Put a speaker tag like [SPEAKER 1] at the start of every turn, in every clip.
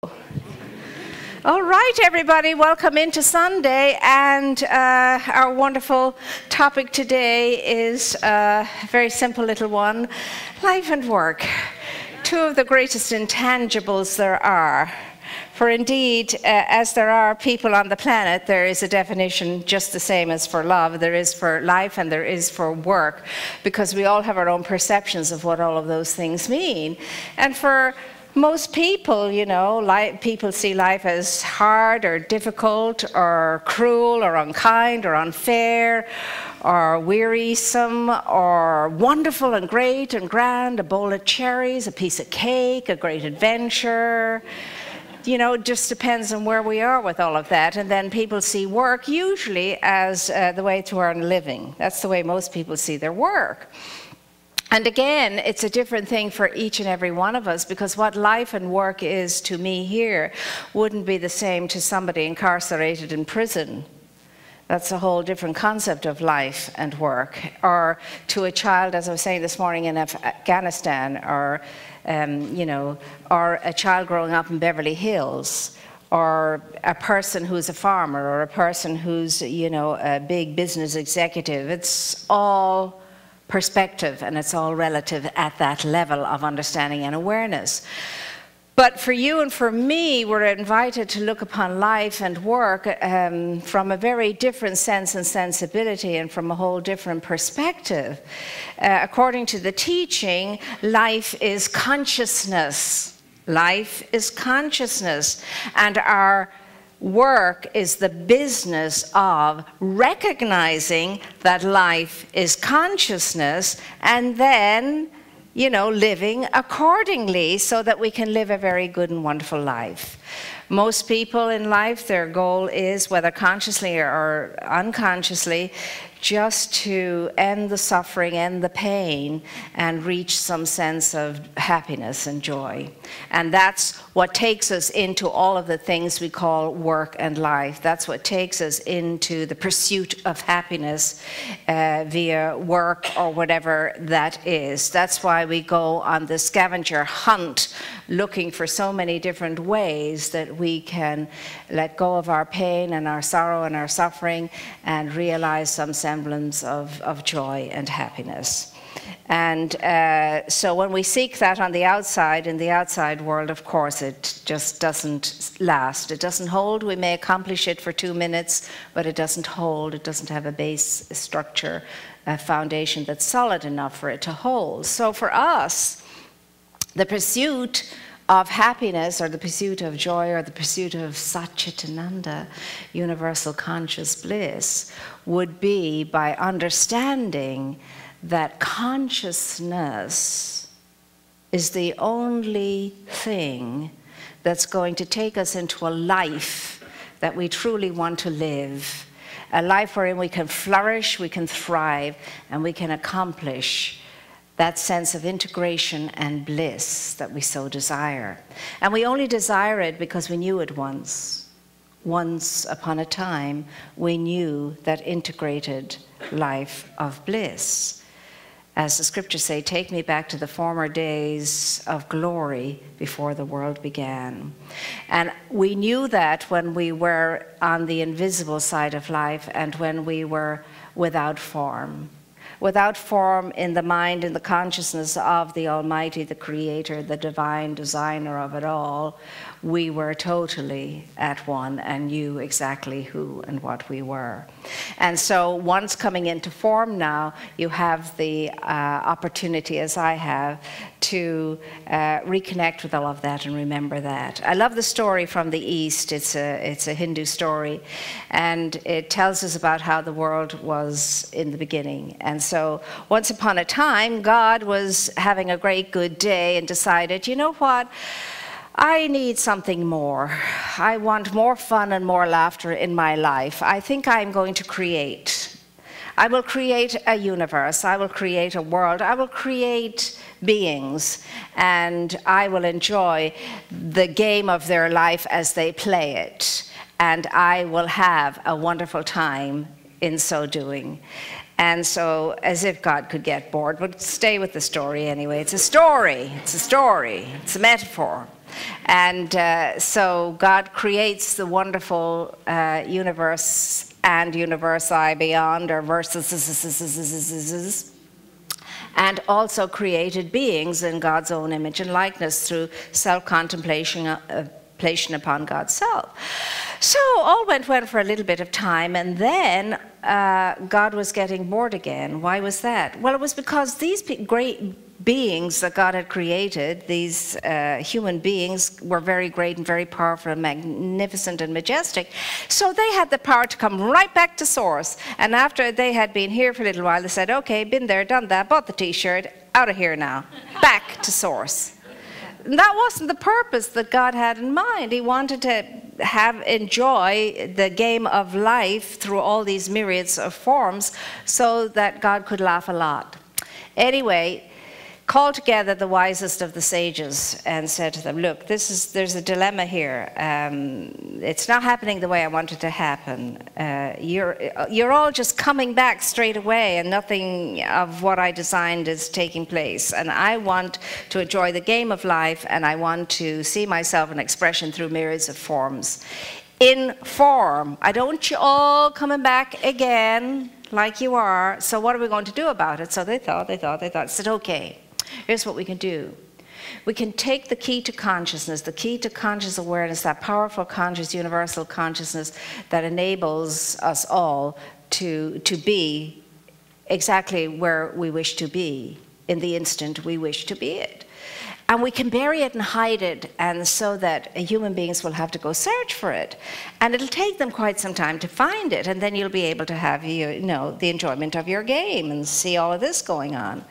[SPEAKER 1] All right, everybody, welcome into Sunday, and our wonderful topic today is a very simple little one: life and work, two of the greatest intangibles there are. For indeed, as there are people on the planet, there is a definition just the same as for love. There is for life and there is for work, because we all have our own perceptions of what all of those things mean. And for most people, you know, people see life as hard or difficult or cruel or unkind or unfair or wearisome or wonderful and great and grand, a bowl of cherries, a piece of cake, a great adventure. You know, it just depends on where we are with all of that. And then people see work usually as the way to earn a living. That's the way most people see their work. And again, it's a different thing for each and every one of us, because what life and work is to me here wouldn't be the same to somebody incarcerated in prison. That's a whole different concept of life and work. Or to a child, as I was saying this morning, in Afghanistan, or you know, or a child growing up in Beverly Hills, or a person who's a farmer, or a person who's, you know, a big business executive. It's all perspective, and it's all relative at that level of understanding and awareness. But for you and for me, we're invited to look upon life and work from a very different sense and sensibility, and from a whole different perspective. According to the teaching, life is consciousness. Life is consciousness, and our work is the business of recognizing that life is consciousness, and then, you know, living accordingly so that we can live a very good and wonderful life. Most people in life, their goal is, whether consciously or unconsciously, just to end the suffering, end the pain, and reach some sense of happiness and joy. And that's what takes us into all of the things we call work and life. That's what takes us into the pursuit of happiness via work or whatever that is. That's why we go on the scavenger hunt, looking for so many different ways that we can let go of our pain and our sorrow and our suffering and realize some semblance of joy and happiness. And so when we seek that on the outside, in the outside world, of course, it just doesn't last. It doesn't hold. We may accomplish it for 2 minutes, but it doesn't hold. It doesn't have a base structure, a foundation that's solid enough for it to hold. So for us, the pursuit of happiness, or the pursuit of joy, or the pursuit of Satchitananda, universal conscious bliss, would be by understanding that consciousness is the only thing that's going to take us into a life that we truly want to live, a life wherein we can flourish, we can thrive, and we can accomplish that sense of integration and bliss that we so desire. And we only desire it because we knew it once. Once upon a time, we knew that integrated life of bliss. As the scriptures say, take me back to the former days of glory before the world began. And we knew that when we were on the invisible side of life, and when we were without form. Without form in the mind and the consciousness of the Almighty, the Creator, the divine designer of it all, we were totally at one and knew exactly who and what we were. And so once coming into form now, you have the opportunity, as I have, to reconnect with all of that and remember that. I love the story from the East. It's a Hindu story, and it tells us about how the world was in the beginning. And so once upon a time, God was having a great good day and decided, you know what? I need something more. I want more fun and more laughter in my life. I think I'm going to create. I will create a universe. I will create a world. I will create beings, and I will enjoy the game of their life as they play it. And I will have a wonderful time in so doing. And so, as if God could get bored, but stay with the story anyway. It's a story. It's a story. It's a metaphor. And so God creates the wonderful universe and universi beyond, or verses, and also created beings in God's own image and likeness through self-contemplation upon God's self. So all went well for a little bit of time, and then God was getting bored again. Why was that? Well, it was because these great beings that God had created, these human beings, were very great and very powerful and magnificent and majestic. So they had the power to come right back to source. And after they had been here for a little while, they said, okay, been there, done that, bought the t-shirt, out of here now, back to source. And that wasn't the purpose that God had in mind. He wanted to enjoy the game of life through all these myriads of forms so that God could laugh a lot. Anyway, called together the wisest of the sages and said to them, look, there's a dilemma here. It's not happening the way I want it to happen. You're all just coming back straight away, and nothing of what I designed is taking place. And I want to enjoy the game of life, and I want to see myself in expression through myriads of forms. In form, I don't want you all coming back again like you are, so what are we going to do about it? So they thought, said, okay. Here's what we can do. We can take the key to consciousness, the key to conscious awareness, that powerful conscious universal consciousness that enables us all to be exactly where we wish to be in the instant we wish to be it. And we can bury it and hide it, and so that human beings will have to go search for it. And it'll take them quite some time to find it, and then you'll be able to have the enjoyment of your game and see all of this going on.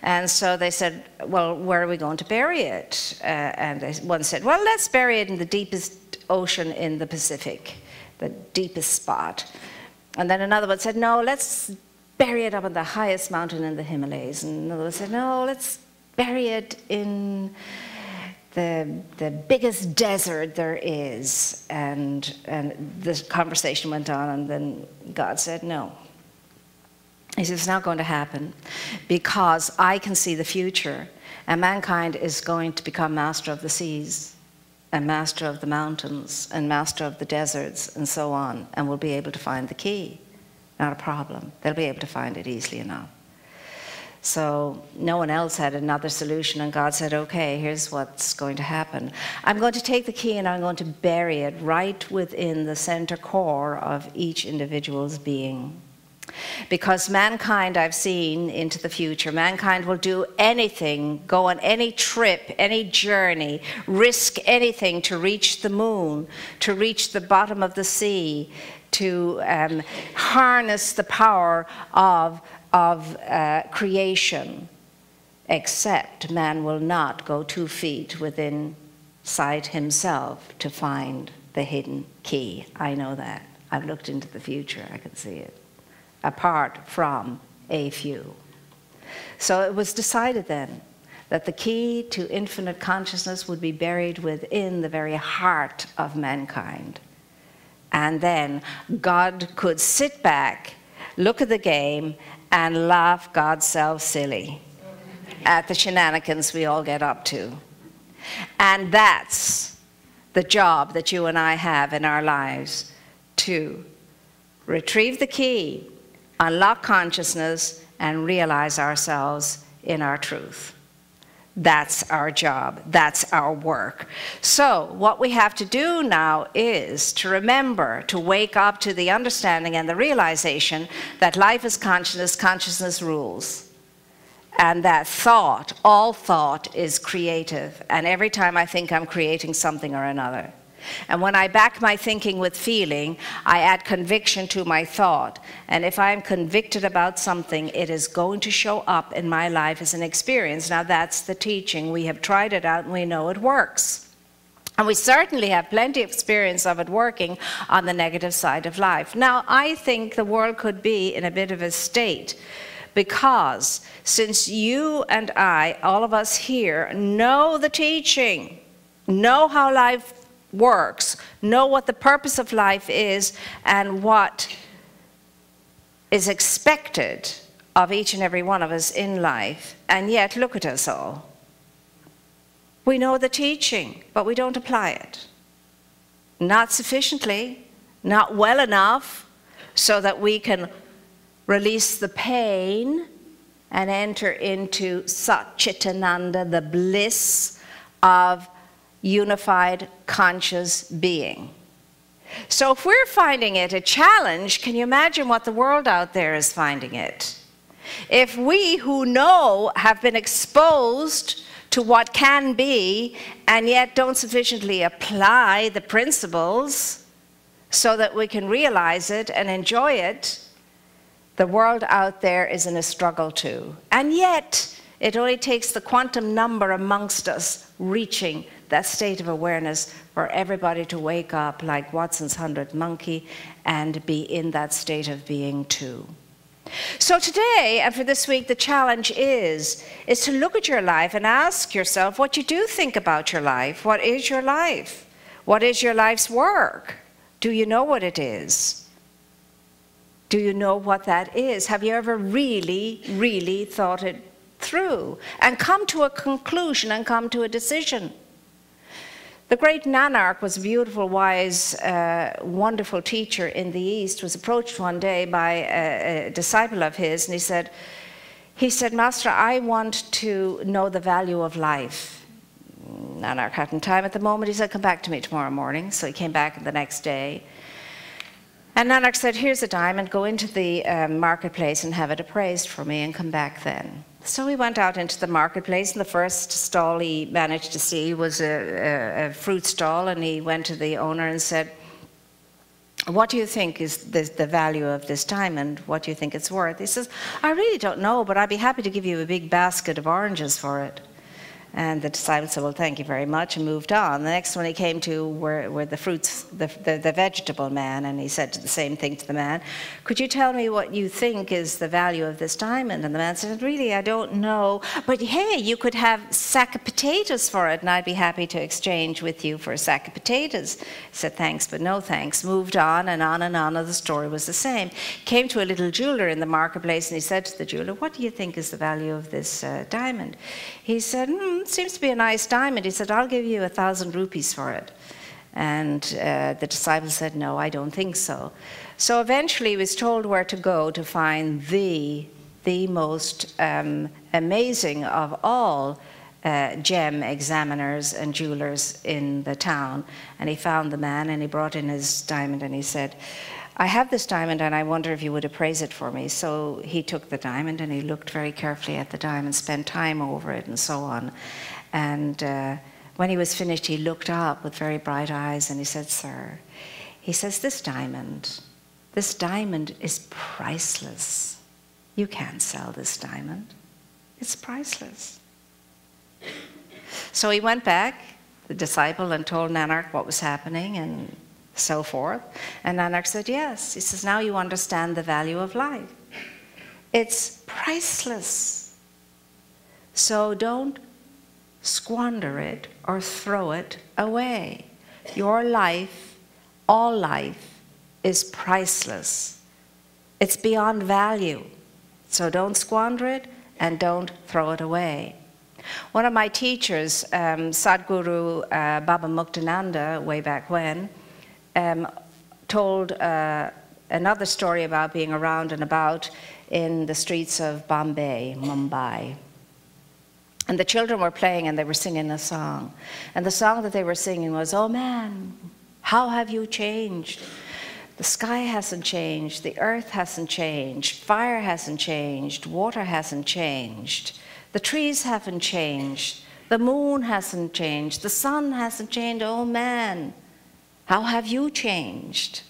[SPEAKER 1] And so they said, well, where are we going to bury it? And one said, well, let's bury it in the deepest ocean in the Pacific, the deepest spot. And then another one said, no, let's bury it up on the highest mountain in the Himalayas. And another one said, no, let's bury it in the biggest desert there is. And the conversation went on, and then God said, no. He says, it's not going to happen because I can see the future, and mankind is going to become master of the seas and master of the mountains and master of the deserts and so on, and will be able to find the key. Not a problem. They'll be able to find it easily enough. So no one else had another solution, and God said, okay, here's what's going to happen. I'm going to take the key and I'm going to bury it right within the center core of each individual's being. Because mankind, I've seen into the future, mankind will do anything, go on any trip, any journey, risk anything to reach the moon, to reach the bottom of the sea, to harness the power of creation, except man will not go 2 feet within sight himself to find the hidden key. I know that. I've looked into the future. I can see it. Apart from a few. So it was decided then that the key to infinite consciousness would be buried within the very heart of mankind. And then God could sit back, look at the game, and laugh God's self silly at the shenanigans we all get up to. And that's the job that you and I have in our lives, to retrieve the key, unlock consciousness, and realize ourselves in our truth. That's our job. That's our work. So what we have to do now is to remember to wake up to the understanding and the realization that life is consciousness, consciousness rules. And that thought, all thought, is creative. And every time I think, I'm creating something or another. And when I back my thinking with feeling, I add conviction to my thought. And if I'm convicted about something, it is going to show up in my life as an experience. Now that's the teaching. We have tried it out and we know it works. And we certainly have plenty of experience of it working on the negative side of life. Now I think the world could be in a bit of a state, because since you and I, all of us here, know the teaching, know how life works, know what the purpose of life is and what is expected of each and every one of us in life, and yet look at us all. We know the teaching, but we don't apply it. Not sufficiently, not well enough, so that we can release the pain and enter into Satchitananda, the bliss of unified conscious being. So if we're finding it a challenge, can you imagine what the world out there is finding it? If we who know have been exposed to what can be and yet don't sufficiently apply the principles so that we can realize it and enjoy it, the world out there is in a struggle too. And yet, it only takes the quantum number amongst us reaching that state of awareness for everybody to wake up like Watson's 100th monkey and be in that state of being too. So today, and for this week, the challenge is to look at your life and ask yourself what you do think about your life. What is your life? What is your life's work? Do you know what it is? Do you know what that is? Have you ever really, really thought it through and come to a conclusion and come to a decision? The great Nanak was a beautiful, wise, wonderful teacher in the East, was approached one day by a disciple of his, and he said, Master, I want to know the value of life. Nanak hadn't time at the moment. He said, come back to me tomorrow morning. So he came back the next day. And Nanak said, here's a diamond, go into the marketplace and have it appraised for me and come back then. So he went out into the marketplace, and the first stall he managed to see was a fruit stall, and he went to the owner and said, what do you think is the value of this diamond? What do you think it's worth? He says, I really don't know, but I'd be happy to give you a big basket of oranges for it. And the disciple said, well, thank you very much, and moved on. The next one he came to were the fruits, the vegetable man, and he said the same thing to the man. Could you tell me what you think is the value of this diamond? And the man said, really, I don't know, but hey, you could have a sack of potatoes for it, and I'd be happy to exchange with you for a sack of potatoes. He said, thanks, but no thanks. Moved on, and the story was the same. Came to a little jeweler in the marketplace, and he said to the jeweler, what do you think is the value of this diamond? He said, it seems to be a nice diamond. He said, I'll give you 1,000 rupees for it. And the disciple said, no, I don't think so. So eventually he was told where to go to find the most amazing of all gem examiners and jewelers in the town. And he found the man, and he brought in his diamond, and he said, I have this diamond, and I wonder if you would appraise it for me. So he took the diamond, and he looked very carefully at the diamond, spent time over it, and so on. And when he was finished, he looked up with very bright eyes, and he said, sir, he says, this diamond is priceless. You can't sell this diamond. It's priceless. So he went back, the disciple, and told Nanak what was happening, and so forth. And Nanak said, yes. He says, now you understand the value of life. It's priceless. So don't squander it or throw it away. Your life, all life, is priceless. It's beyond value. So don't squander it and don't throw it away. One of my teachers, Sadhguru Baba Muktananda, way back when, told another story about being around and about in the streets of Bombay, Mumbai. And the children were playing, and they were singing a song. And the song that they were singing was, oh man, how have you changed? The sky hasn't changed, the earth hasn't changed, fire hasn't changed, water hasn't changed, the trees haven't changed, the moon hasn't changed, the sun hasn't changed, oh man, how have you changed?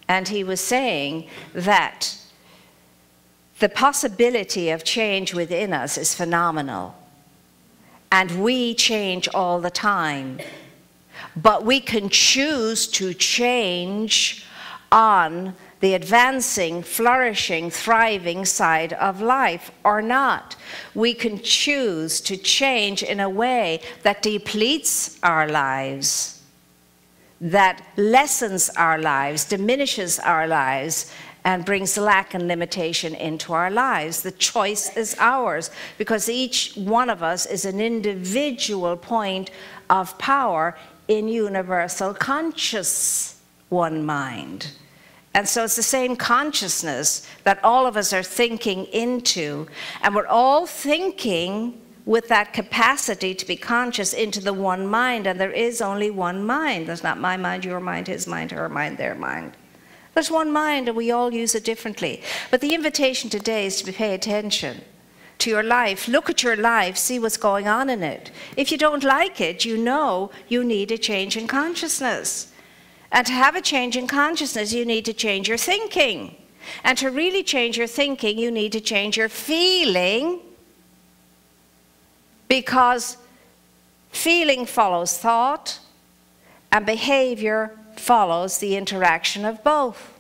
[SPEAKER 1] And he was saying that the possibility of change within us is phenomenal. And we change all the time. But we can choose to change on the advancing, flourishing, thriving side of life or not. We can choose to change in a way that depletes our lives, that lessens our lives, diminishes our lives, and brings lack and limitation into our lives. The choice is ours, because each one of us is an individual point of power in universal conscious one mind. And so it's the same consciousness that all of us are thinking into, and we're all thinking with that capacity to be conscious into the one mind, and there is only one mind. There's not my mind, your mind, his mind, her mind, their mind. There's one mind, and we all use it differently. But the invitation today is to pay attention to your life. Look at your life, see what's going on in it. If you don't like it, you know you need a change in consciousness. And to have a change in consciousness, you need to change your thinking. And to really change your thinking, you need to change your feeling, because feeling follows thought, and behavior follows the interaction of both.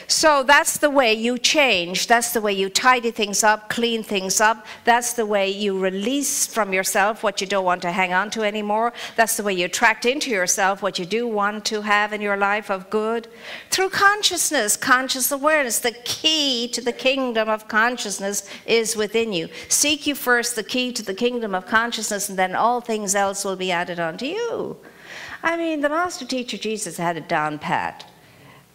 [SPEAKER 1] So that's the way you change. That's the way you tidy things up, clean things up. That's the way you release from yourself what you don't want to hang on to anymore. That's the way you attract into yourself what you do want to have in your life of good. Through consciousness, conscious awareness. The key to the kingdom of consciousness is within you. Seek you first the key to the kingdom of consciousness, and then all things else will be added unto you. I mean, the master teacher Jesus had it down pat.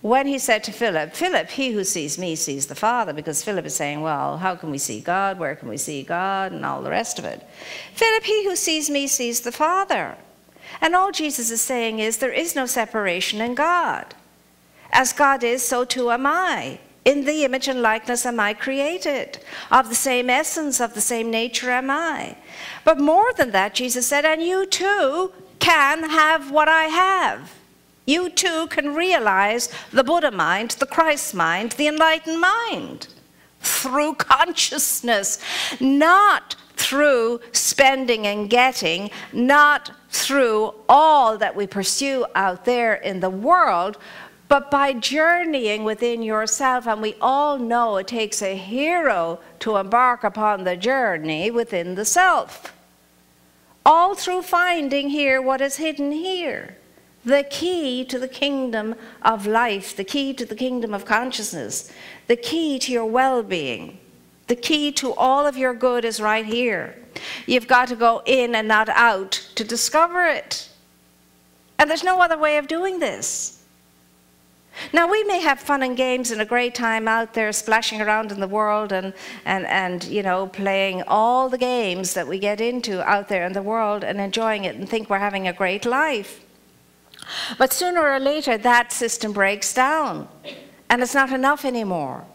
[SPEAKER 1] When he said to Philip, Philip, he who sees me sees the Father, because Philip is saying, well, how can we see God? Where can we see God? And all the rest of it. Philip, he who sees me sees the Father. And all Jesus is saying is there is no separation in God. As God is, so too am I. In the image and likeness am I created. Of the same essence, of the same nature am I. But more than that, Jesus said, and you too can have what I have. You too can realize the Buddha mind, the Christ mind, the enlightened mind through consciousness, not through spending and getting, not through all that we pursue out there in the world, but by journeying within yourself. And we all know it takes a hero to embark upon the journey within the self. All through finding here what is hidden here. The key to the kingdom of life, the key to the kingdom of consciousness, the key to your well-being, the key to all of your good is right here. You've got to go in and not out to discover it. And there's no other way of doing this. Now, we may have fun and games and a great time out there splashing around in the world and you know, playing all the games that we get into out there in the world and enjoying it and think we're having a great life. But sooner or later, that system breaks down, and it's not enough anymore.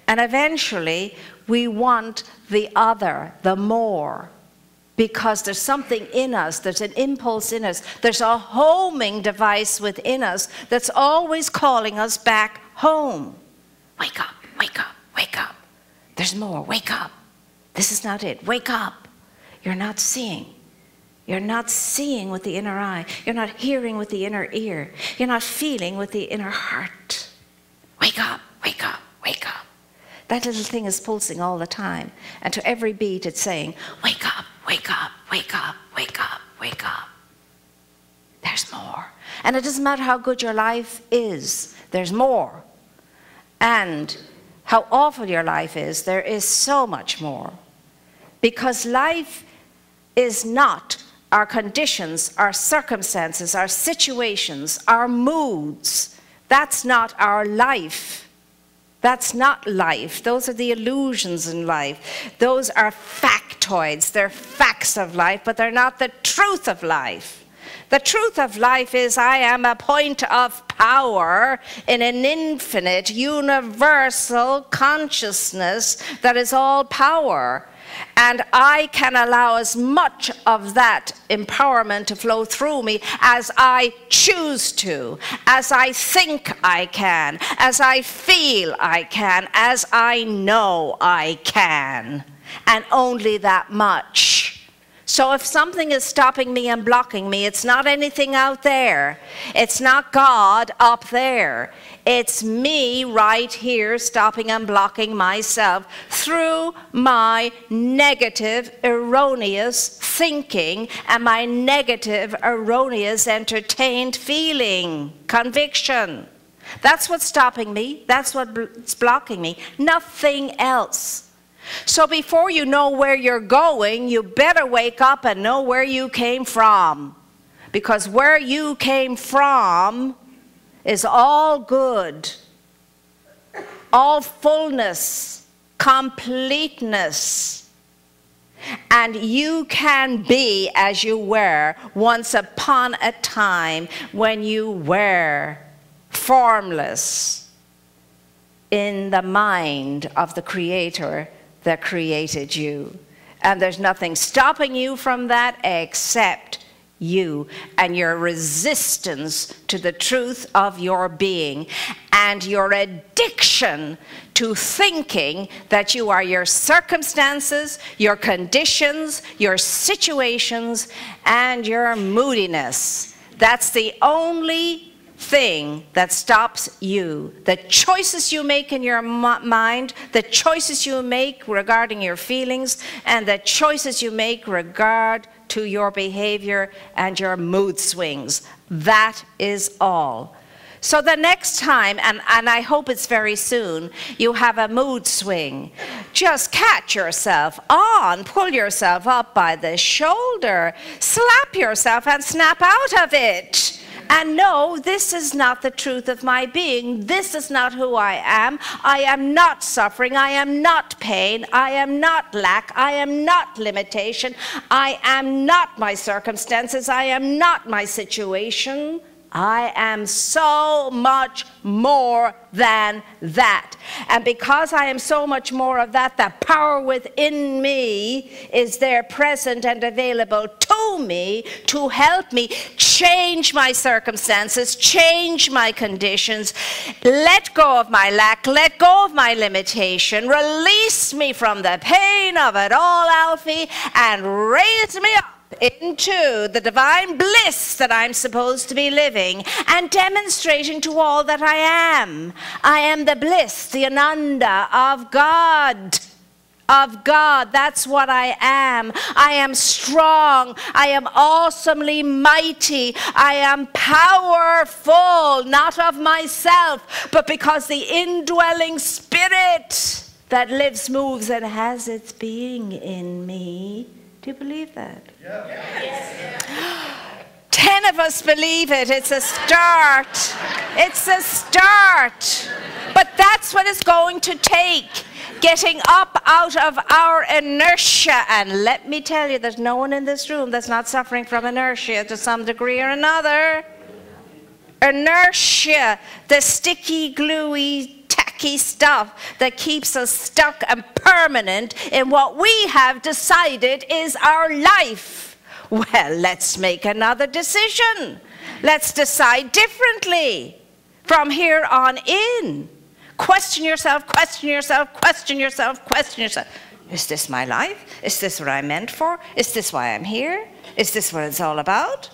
[SPEAKER 1] And eventually, we want the other, the more, because there's something in us, there's an impulse in us, there's a homing device within us that's always calling us back home. Wake up, wake up, wake up. There's more, wake up. This is not it, wake up. You're not seeing. You're not seeing with the inner eye. You're not hearing with the inner ear. You're not feeling with the inner heart. Wake up, wake up, wake up. That little thing is pulsing all the time. And to every beat it's saying, wake up, wake up, wake up, wake up, wake up. There's more. And it doesn't matter how good your life is, there's more. And how awful your life is, there is so much more. Because life is not our conditions, our circumstances, our situations, our moods. That's not our life. That's not life. Those are the illusions in life. Those are factoids. They're facts of life, but they're not the truth of life. The truth of life is I am a point of power in an infinite, universal consciousness that is all power. And I can allow as much of that empowerment to flow through me as I choose to, as I think I can, as I feel I can, as I know I can, and only that much. So if something is stopping me and blocking me, it's not anything out there. It's not God up there. It's me right here stopping and blocking myself through my negative, erroneous thinking and my negative, erroneous, entertained feeling, conviction. That's what's stopping me. That's what's blocking me. Nothing else. So before you know where you're going, you better wake up and know where you came from. Because where you came from is all good, all fullness, completeness. And you can be as you were once upon a time when you were formless in the mind of the Creator that created you. And there's nothing stopping you from that except you and your resistance to the truth of your being and your addiction to thinking that you are your circumstances, your conditions, your situations, and your moodiness. That's the only thing that stops you. The choices you make in your mind, the choices you make regarding your feelings, and the choices you make regard to your behavior and your mood swings. That is all. So the next time, and I hope it's very soon, you have a mood swing, just catch yourself on, pull yourself up by the shoulder, slap yourself and snap out of it. And no, this is not the truth of my being. This is not who I am. I am not suffering. I am not pain. I am not lack. I am not limitation. I am not my circumstances. I am not my situation. I am so much more than that. And because I am so much more of that, the power within me is there present and available to me to help me change my circumstances, change my conditions, let go of my lack, let go of my limitation, release me from the pain of it all, Alfie, and raise me up into the divine bliss that I'm supposed to be living and demonstrating to all that I am. I am the bliss, the Ananda of God. Of God, that's what I am. I am strong. I am awesomely mighty. I am powerful, not of myself, but because the indwelling spirit that lives, moves, and has its being in me. Do you believe that? Yeah. Yes. 10 of us believe it. It's a start. It's a start. But that's what it's going to take. Getting up out of our inertia. And let me tell you, there's no one in this room that's not suffering from inertia to some degree or another. Inertia, the sticky, gluey, tacky stuff that keeps us stuck and permanent in what we have decided is our life. Well, let's make another decision. Let's decide differently from here on in. Question yourself, question yourself, question yourself, question yourself. Is this my life? Is this what I'm meant for? Is this why I'm here? Is this what it's all about?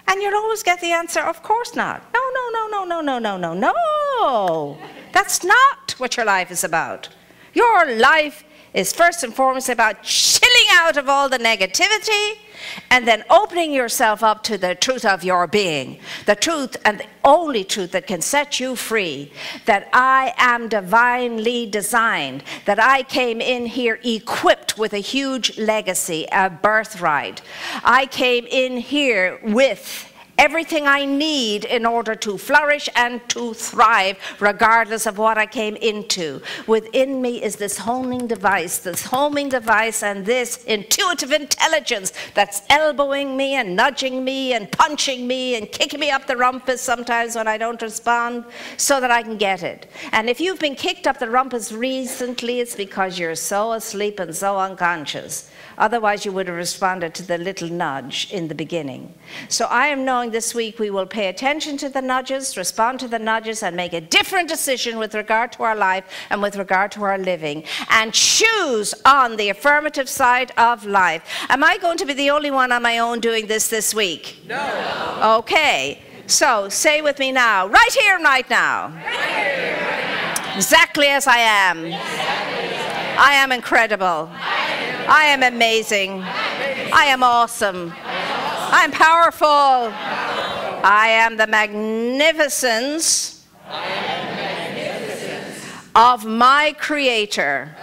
[SPEAKER 1] And you'll always get the answer, of course not. No, no, no, no, no, no, no, no, no. That's not what your life is about. Your life is first and foremost about chilling out of all the negativity and then opening yourself up to the truth of your being. The truth and the only truth that can set you free. That I am divinely designed. That I came in here equipped with a huge legacy, a birthright. I came in here with everything I need in order to flourish and to thrive, regardless of what I came into. Within me is this homing device and this intuitive intelligence that's elbowing me and nudging me and punching me and kicking me up the rumpus sometimes when I don't respond, so that I can get it. And if you've been kicked up the rumpus recently, it's because you're so asleep and so unconscious. Otherwise, you would have responded to the little nudge in the beginning. So I am knowing this week we will pay attention to the nudges, respond to the nudges, and make a different decision with regard to our life and with regard to our living, and choose on the affirmative side of life. Am I going to be the only one on my own doing this week? No. Okay. So say with me now, right here and right now. Right here, right now. Exactly as I am. I am incredible. I am amazing. I am awesome. I am powerful. I am the magnificence of my Creator.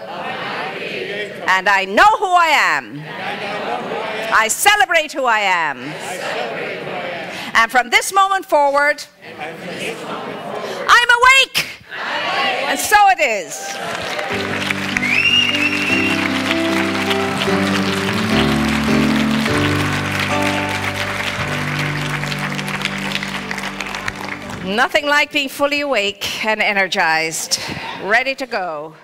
[SPEAKER 1] And I know who I am. I celebrate who I am. And from this moment forward, I'm awake. And so it is. Nothing like being fully awake and energized, ready to go.